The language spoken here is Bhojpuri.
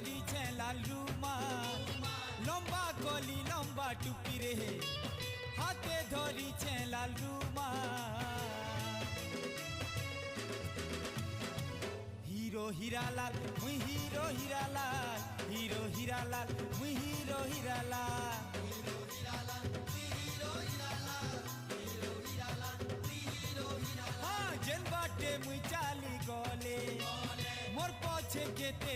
धरी छे लाल रुमाल लंबा कली लंबा टुपी रे हाथे धरी छे लाल रुमाल हीरो हीरालाल मुई हीरो हीरालाल हीरो हीरालाल मुई हीरो हीरालाल हाँ जेन बाटे मुई चाली गले मोर पछे केते